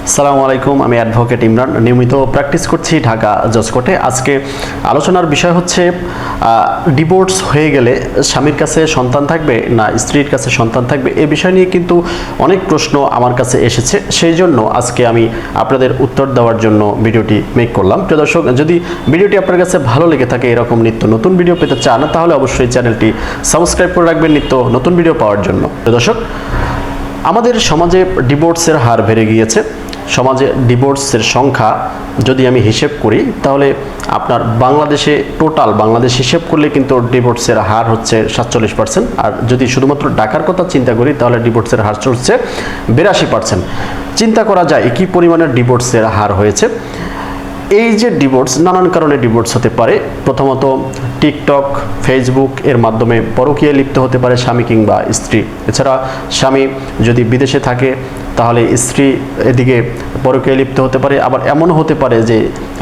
আসসালামু আলাইকুম, আমি অ্যাডভোকেট ইমরান নিয়মিত প্র্যাকটিস করছি ঢাকা জজ কোর্টে। আজকে আলোচনার বিষয় হচ্ছে ডিভোর্স হয়ে গেলে স্বামীর কাছে সন্তান থাকবে না স্ত্রীর কাছে সন্তান থাকবে, এই বিষয় নিয়ে কিন্তু অনেক প্রশ্ন আমার কাছে এসেছে। সেই জন্য আজকে আমি আপনাদের উত্তর দেওয়ার জন্য ভিডিওটি মেক করলাম। প্রিয় দর্শক, যদি ভিডিওটি আপনার কাছে ভালো লেগে থাকে, এরকম নিত্য নতুন ভিডিও পেতে চান, তাহলে অবশ্যই চ্যানেলটি সাবস্ক্রাইব করে রাখবেন নিত্য নতুন ভিডিও পাওয়ার জন্য। প্রিয় দর্শক, আমাদের সমাজে ডিভোর্সের হার বেড়ে গিয়েছে। সমাজে ডিভোর্সের সংখ্যা যদি আমি হিসেব করি, তাহলে আপনার বাংলাদেশে টোটাল বাংলাদেশ হিসেব করলে কিন্তু ডিভোর্সের হার হচ্ছে 47%। আর যদি শুধুমাত্র ঢাকার কথা চিন্তা করি, তাহলে ডিভোর্সের হার হচ্ছে 82%। চিন্তা করা যায় কি পরিমাণের ডিভোর্সের হার হয়েছে। এই যে ডিভোর্স, নানান কারণে ডিভোর্স হতে পারে। প্রথমত টিকটক, ফেসবুক এর মাধ্যমে পরকীয়ায় লিপ্ত হতে পারে স্বামী কিংবা স্ত্রী। এছাড়া স্বামী যদি বিদেশে থাকে, তাহলে স্ত্রী এদিকে পরকীয়ায় লিপ্ত হতে পারে। আবার এমনও হতে পারে যে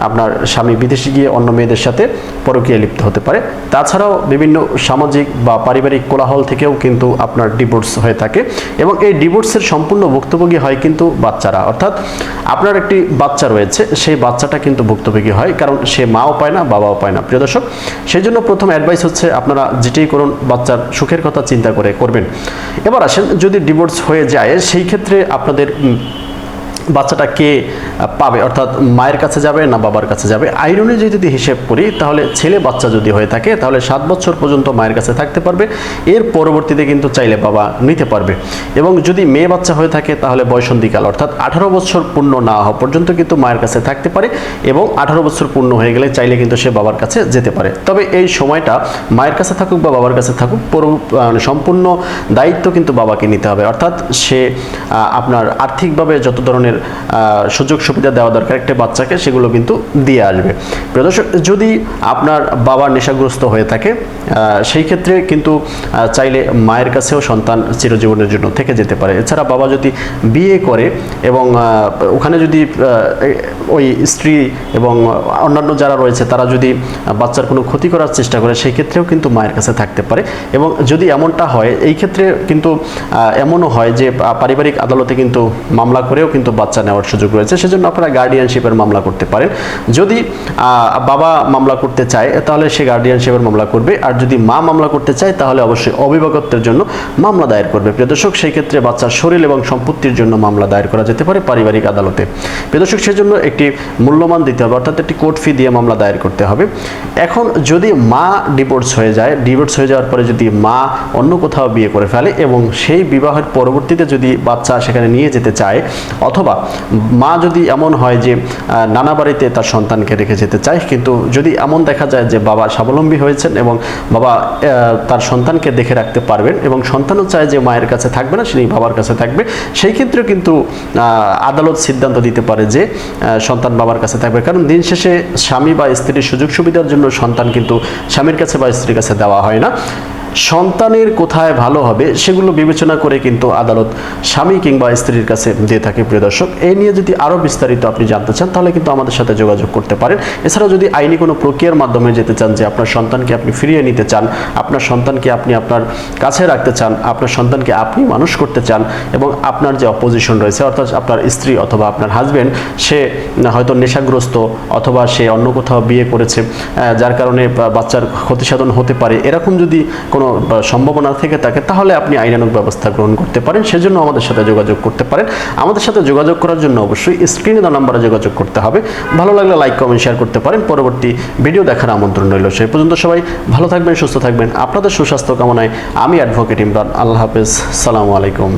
আপনার স্বামী বিদেশে গিয়ে অন্য মেয়েদের সাথে পরকীয়ায় লিপ্ত হতে পারে। তাছাড়াও বিভিন্ন সামাজিক বা পারিবারিক কোলাহল থেকেও কিন্তু আপনার ডিভোর্স হয়ে থাকে, এবং এই ডিভোর্সের সম্পূর্ণ ভুক্তভোগী হয় কিন্তু বাচ্চারা। অর্থাৎ আপনার একটি বাচ্চা রয়েছে, সেই বাচ্চাটা কিন্তু ভুক্তভোগী হয়, কারণ সে মাও পায় না, বাবাও পায় না। প্রিয় দর্শক, সেই জন্য প্রথম অ্যাডভাইস হচ্ছে আপনারা যেটাই করুন বাচ্চার সুখের কথা চিন্তা করে করবেন। এবার আসেন, যদি ডিভোর্স হয়ে যায়, সেই ক্ষেত্রে আপনাদের বাচ্চাটা কে পাবে, অর্থাৎ মায়ের কাছে যাবে না বাবার কাছে যাবে। আইন অনুযায়ী যদি হিসেব করি, তাহলে ছেলে বাচ্চা যদি হয়ে থাকে, তাহলে 7 বছর পর্যন্ত মায়ের কাছে থাকতে পারবে। এর পরবর্তীতে কিন্তু চাইলে বাবা নিতে পারবে। এবং যদি মেয়ে বাচ্চা হয়ে থাকে, তাহলে বয়সন্ধিকাল অর্থাৎ 18 বছর পূর্ণ না হওয়া পর্যন্ত কিন্তু মায়ের কাছে থাকতে পারে, এবং 18 বছর পূর্ণ হয়ে গেলে চাইলে কিন্তু সে বাবার কাছে যেতে পারে। তবে এই সময়টা মায়ের কাছে থাকুক বা বাবার কাছে থাকুক, সম্পূর্ণ দায়িত্ব কিন্তু বাবাকে নিতে হবে। অর্থাৎ সে আপনার আর্থিকভাবে যত ধরনের সুযোগ সুবিধা দেওয়া দরকার একটা বাচ্চাকে, সেগুলো কিন্তু দিয়ে আসবে। প্রিয় দর্শক, যদি আপনার বাবা নেশাগ্রস্ত হয়ে থাকে, সেই ক্ষেত্রে কিন্তু চাইলে মায়ের কাছেও সন্তান চিরজীবনের জন্য থেকে যেতে পারে। এছাড়া বাবা যদি বিয়ে করে এবং ওখানে যদি ওই স্ত্রী এবং অন্যান্য যারা রয়েছে তারা যদি বাচ্চার কোনো ক্ষতি করার চেষ্টা করে, সেই ক্ষেত্রেও কিন্তু মায়ের কাছে থাকতে পারে। এবং যদি এমনটা হয়, এই ক্ষেত্রে কিন্তু এমনও হয় যে পারিবারিক আদালতে কিন্তু মামলা করেও কিন্তু বাচ্চা নেওয়ার সুযোগ রয়েছে। সেজন্য আপনারা গার্ডিয়ানশিপের মামলা করতে পারেন। যদি বাবা মামলা করতে চায়, তাহলে সে গার্ডিয়ানশিপের মামলা করবে। আর যদি মা মামলা করতে চায়, তাহলে অবশ্যই অভিভাবকত্বের জন্য মামলা দায়ের করবে। প্রিয় দর্শক, সেই ক্ষেত্রে বাচ্চার শরীর এবং সম্পত্তির জন্য মামলা দায়ের করা যেতে পারে পারিবারিক আদালতে। প্রিয় দর্শক, সেজন্য একটি মূল্যমান দিতে হবে, অর্থাৎ একটি কোর্ট ফি দিয়ে মামলা দায়ের করতে হবে। এখন যদি মা ডিভোর্স হয়ে যায়, ডিভোর্স হয়ে যাওয়ার পরে যদি মা অন্য কোথাও বিয়ে করে ফেলে এবং সেই বিবাহের পরবর্তীতে যদি বাচ্চা সেখানে নিয়ে যেতে চায়, অথবা মা যদি এমন হয় যে নানা বাড়িতে তার সন্তানকে রেখে যেতে চায়, কিন্তু যদি এমন দেখা যায় যে বাবা স্বাবলম্বী হয়েছেন এবং বাবা তার সন্তানকে দেখে রাখতে পারবেন, এবং সন্তানও চায় যে মায়ের কাছে থাকবে না, সে বাবার কাছে থাকবে, সেই ক্ষেত্রে কিন্তু আদালত সিদ্ধান্ত দিতে পারে যে সন্তান বাবার কাছে থাকবে। কারণ দিন শেষে স্বামী বা স্ত্রীর সুযোগ সুবিধার জন্য সন্তান কিন্তু স্বামীর কাছে বা স্ত্রীর কাছে দেওয়া হয় না। সন্তানের কোথায় ভালো হবে সেগুলো বিবেচনা করে কিন্তু আদালত স্বামী কিংবা স্ত্রীর কাছে দিয়ে থাকে। প্রিয় দর্শক, এই নিয়ে যদি আরও বিস্তারিত আপনি জানতে চান, তাহলে কিন্তু আমাদের সাথে যোগাযোগ করতে পারেন। এছাড়াও যদি আইনি কোনো প্রক্রিয়ার মাধ্যমে যেতে চান, যে আপনার সন্তানকে আপনি ফিরিয়ে নিতে চান, আপনার সন্তানকে আপনি আপনার কাছে রাখতে চান, আপনার সন্তানকে আপনি মানুষ করতে চান, এবং আপনার যে অপোজিশন রয়েছে, অর্থাৎ আপনার স্ত্রী অথবা আপনার হাজব্যান্ড, সে হয়তো নেশাগ্রস্ত অথবা সে অন্য কোথাও বিয়ে করেছে, যার কারণে বাচ্চার ক্ষতিসাধন হতে পারে, এরকম যদি কোনো সম্ভাবনা থেকে থাকে, তাহলে আপনি আইনানুগ ব্যবস্থা গ্রহণ করতে পারেন। সেজন্য আমাদের সাথে যোগাযোগ করতে পারেন। আমাদের সাথে যোগাযোগ করার জন্য অবশ্যই স্ক্রিনে দেওয়া নাম্বারে যোগাযোগ করতে হবে। ভালো লাগলে লাইক, কমেন্ট, শেয়ার করতে পারেন। পরবর্তী ভিডিও দেখার আমন্ত্রণ রইল। সেই পর্যন্ত সবাই ভালো থাকবেন, সুস্থ থাকবেন। আপনাদের সুস্বাস্থ্য কামনায় আমি অ্যাডভোকেট ইমরান। আল্লাহ হাফেজ, সালামু আলাইকুম।